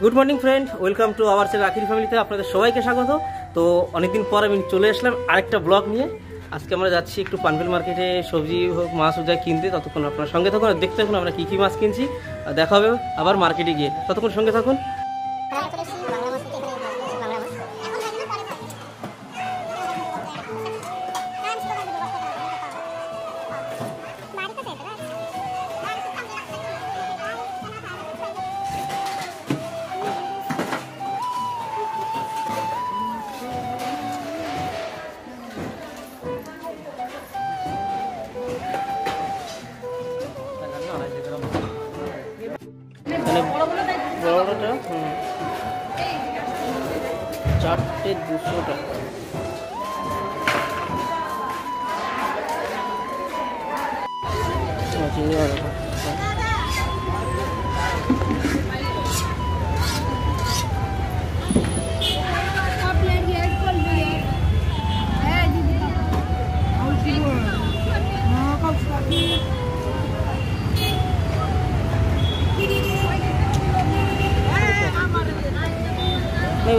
Good morning friend, welcome to our channel আখির ফ্যামিলিতে আপনাদের সবাইকে স্বাগত। তো অনেকদিন পর আমি চলে আসলাম আরেকটা ব্লগ নিয়ে। আজকে আমরা যাচ্ছি একটু পানভেল মার্কেটে সবজি হোক মাছ হোক যা কিনতে। ততক্ষণ আপনার সঙ্গে থাকুন আর দেখতে থাকুন আমরা কী কী মাছ কিনছি। দেখা হবে আবার মার্কেটে গিয়ে, ততক্ষণ সঙ্গে থাকুন। বড়টা 4টে 200 টাকা।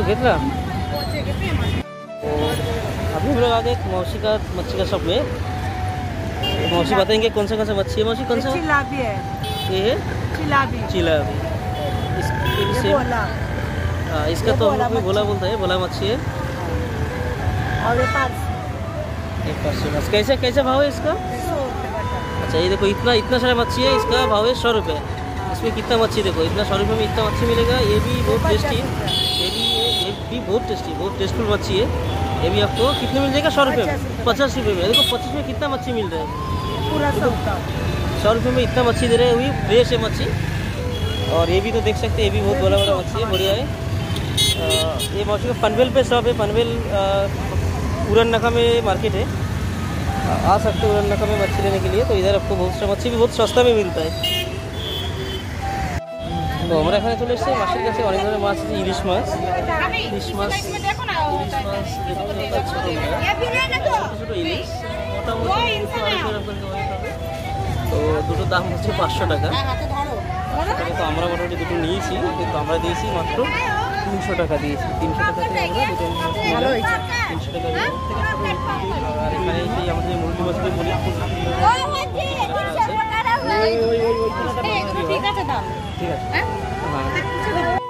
घेतला अभी हम लोग आ गए मौसी का मच्छी का शॉप में। मौसी बताएंगे कौन सा मच्छी है। मौसी कौन सा? चिलाबी है। ये है चिलाबी। इसका तो हम लोग भोला बोलता है, भोला मच्छी है। और ये बस कैसे कैसे भाव है इसका? अच्छा ये देखो इतना सारा मच्छी है, इसका भाव है 100 रुपये। इसमें कितना मच्छी देखो, इतना 100 रुपये में इतना मच्छी मिलेगा। ये भी बहुत टेस्टी है, ये भी बहुत टेस्टफुल मच्छी है। ये भी आपको कितने मिल जाएगा? 100 रुपये में, 50 रुपये में। देखो 25 में कितना मच्छी मिल रहा है, पूरा 100 रुपये में इतना मच्छी दे रहे हैं। वही फ्रेश है मच्छी। और ये भी तो देख सकते हैं, ये भी बहुत बड़ा मच्छी है, बढ़िया है। ये मच्छी का पनवेल पे शॉप है। पनवेल उड़न नाका में मार्केट है, आ सकते हैं उड़न नाका में मच्छी लेने के लिए। तो इधर आपको बहुत सा मच्छी भी बहुत सस्ता में मिलता है। তো আমরা এখানে চলে এসেছি মাছের কাছে। অনেক ধরনের মাছ আছে, ইলিশ মাছ ছোটো ইলিশ মোটামুটি 250 হবে। তো দুটো দাম হচ্ছে 500 টাকা। তো আমরা মোটামুটি দুটো নিয়েছি, কিন্তু আমরা দিয়েছি মাত্র 300 টাকা দিয়েছি। 300 টাকা দিয়ে আমরা দুটো 300 টাকা দিয়ে। আর এখানে এই আমাদের মুরগি মাছগুলো বলি ঠিক আছে।